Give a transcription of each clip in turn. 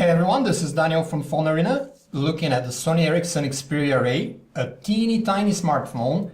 Hey everyone, this is Daniel from Phone Arena, looking at the Sony Ericsson Xperia Ray, a teeny tiny smartphone,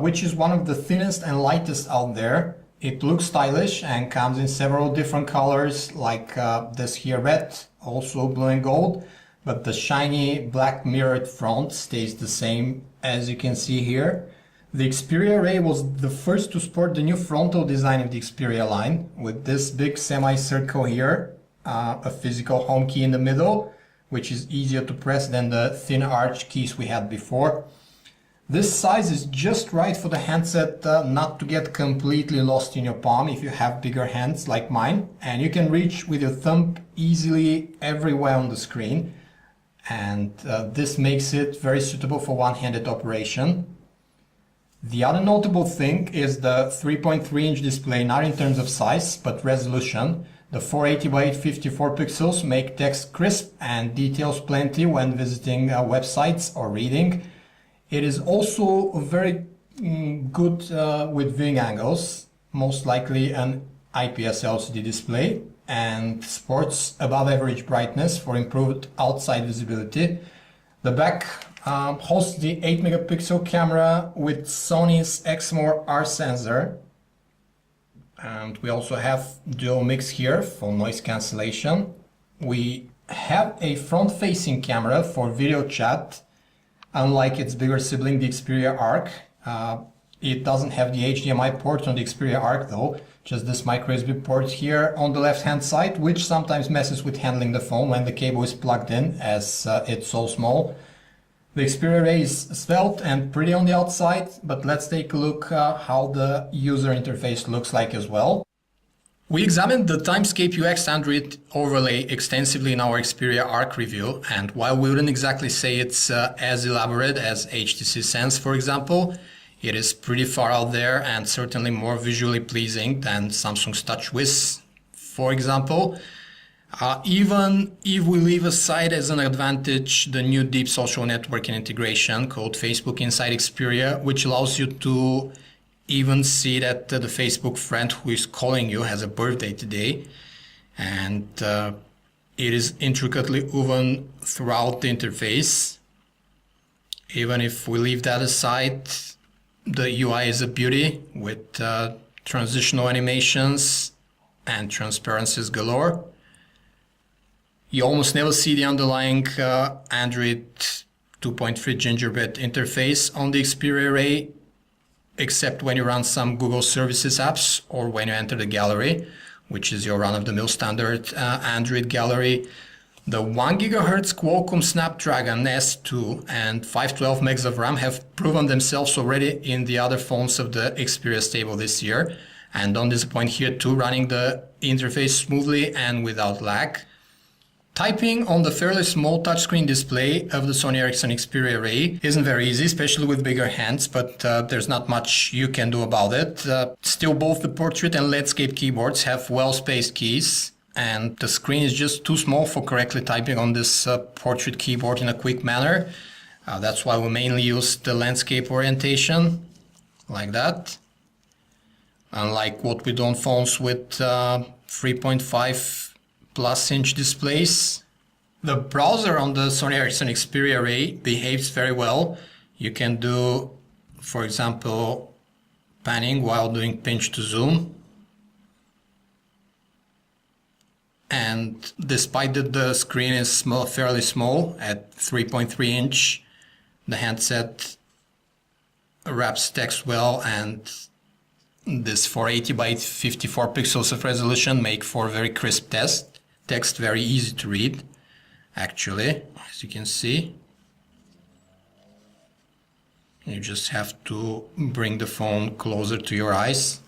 which is one of the thinnest and lightest out there. It looks stylish and comes in several different colors, like this here red, also blue and gold, but the shiny black mirrored front stays the same as you can see here. The Xperia Ray was the first to sport the new frontal design of the Xperia line, with this big semicircle here, a physical home key in the middle, which is easier to press than the thin arch keys we had before. This size is just right for the handset not to get completely lost in your palm if you have bigger hands like mine, and you can reach with your thumb easily everywhere on the screen, and this makes it very suitable for one-handed operation. The other notable thing is the 3.3-inch display, not in terms of size, but resolution. The 480 by 854 pixels make text crisp and details plenty when visiting websites or reading. It is also very good with viewing angles, most likely an IPS LCD display, and sports above average brightness for improved outside visibility. The back hosts the 8 megapixel camera with Sony's Exmor R sensor. And we also have dual mix here for noise cancellation. We have a front-facing camera for video chat, unlike its bigger sibling, the Xperia Arc. It doesn't have the HDMI port on the Xperia Arc though, just this micro USB port here on the left-hand side, which sometimes messes with handling the phone when the cable is plugged in, as it's so small. The Xperia Ray is svelte and pretty on the outside, but let's take a look how the user interface looks like as well. We examined the Timescape UX Android overlay extensively in our Xperia Arc review, and while we wouldn't exactly say it's as elaborate as HTC Sense, for example, it is pretty far out there and certainly more visually pleasing than Samsung's TouchWiz, for example. Even if we leave aside as an advantage the new deep social networking integration called Facebook Inside Xperia, which allows you to even see that the Facebook friend who is calling you has a birthday today, and it is intricately woven throughout the interface. Even if we leave that aside, the UI is a beauty with transitional animations and transparencies galore. You almost never see the underlying Android 2.3 Gingerbread interface on the Xperia Ray, except when you run some Google Services apps or when you enter the gallery, which is your run-of-the-mill standard Android gallery. The 1 GHz Qualcomm Snapdragon S2 and 512 MB of RAM have proven themselves already in the other phones of the Xperia stable this year, and don't disappoint here too, running the interface smoothly and without lag. Typing on the fairly small touchscreen display of the Sony Ericsson Xperia Ray isn't very easy, especially with bigger hands, but there's not much you can do about it. Still, both the portrait and landscape keyboards have well-spaced keys, and the screen is just too small for correctly typing on this portrait keyboard in a quick manner. That's why we mainly use the landscape orientation, like that. Unlike what we do on phones with 3.5 plus inch displays. The browser on the Sony Ericsson Xperia Ray behaves very well. You can do, for example, panning while doing pinch to zoom. And despite that the screen is fairly small at 3.3 inch, the handset wraps text well, and this 480 by 854 pixels of resolution make for very crisp text, very easy to read, actually, as you can see. You just have to bring the phone closer to your eyes.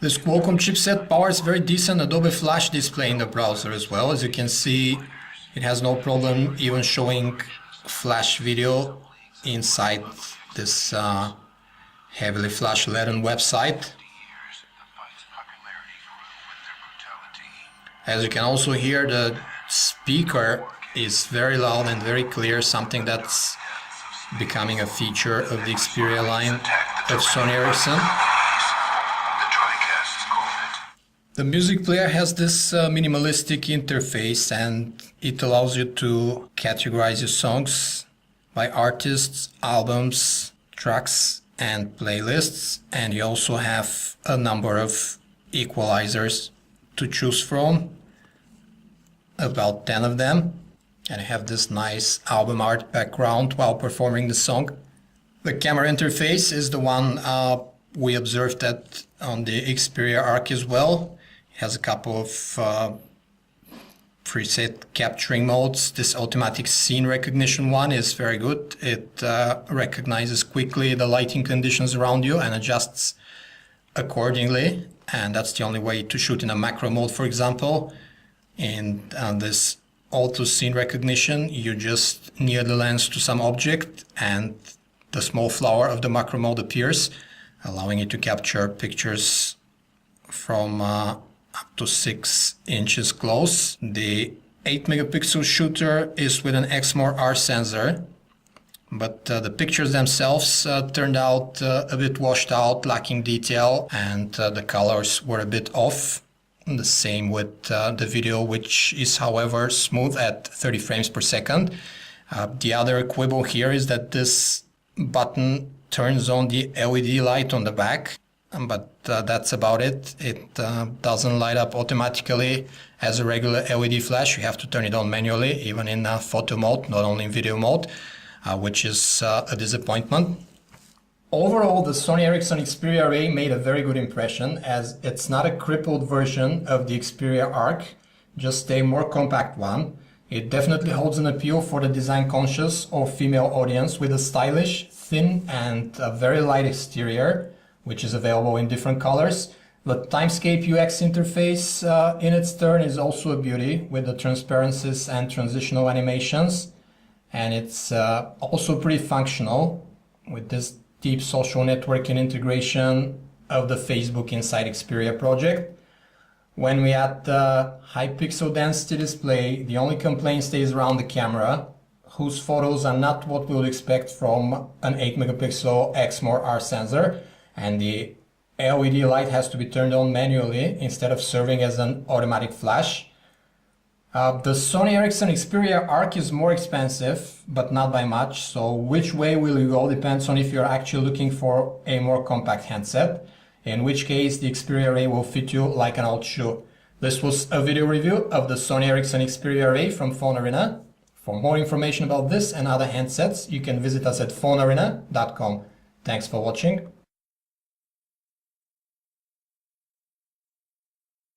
This Qualcomm chipset powers very decent Adobe Flash display in the browser as well. As you can see, it has no problem even showing Flash video inside this heavily flash-laden website. As you can also hear, the speaker is very loud and very clear, something that's becoming a feature of the Xperia line of Sony Ericsson. The music player has this minimalistic interface, and it allows you to categorize your songs by artists, albums, tracks, and playlists. And you also have a number of equalizers to choose from, about 10 of them. And you have this nice album art background while performing the song. The camera interface is the one we observed that on the Xperia Arc as well. It has a couple of preset capturing modes. This automatic scene recognition one is very good. It recognizes quickly the lighting conditions around you and adjusts accordingly. And that's the only way to shoot in a macro mode, for example. In this auto scene recognition, you just near the lens to some object and the small flower of the macro mode appears, allowing you to capture pictures from up to 6 inches close. The 8 megapixel shooter is with an Exmor-R sensor, but the pictures themselves turned out a bit washed out, lacking detail, and the colors were a bit off. The same with the video, which is however smooth at 30 frames per second. The other quibble here is that this button turns on the LED light on the back, but that's about it. It doesn't light up automatically as a regular LED flash. You have to turn it on manually, even in photo mode, not only in video mode, which is a disappointment. Overall, the Sony Ericsson Xperia Array made a very good impression, as it's not a crippled version of the Xperia Arc, just a more compact one. It definitely holds an appeal for the design-conscious or female audience, with a stylish, thin and a very light exterior, which is available in different colors. The Timescape UX interface in its turn is also a beauty, with the transparencies and transitional animations. And it's also pretty functional, with this deep social networking integration of the Facebook Inside Xperia project. When we add the high pixel density display, the only complaint stays around the camera, whose photos are not what we would expect from an 8 megapixel Exmor-R sensor, and the LED light has to be turned on manually instead of serving as an automatic flash. The Sony Ericsson Xperia Arc is more expensive, but not by much, so which way will you go depends on if you're actually looking for a more compact handset, in which case the Xperia Array will fit you like an old shoe. This was a video review of the Sony Ericsson Xperia Array from Phone Arena. For more information about this and other handsets, you can visit us at phonearena.com. Thanks for watching.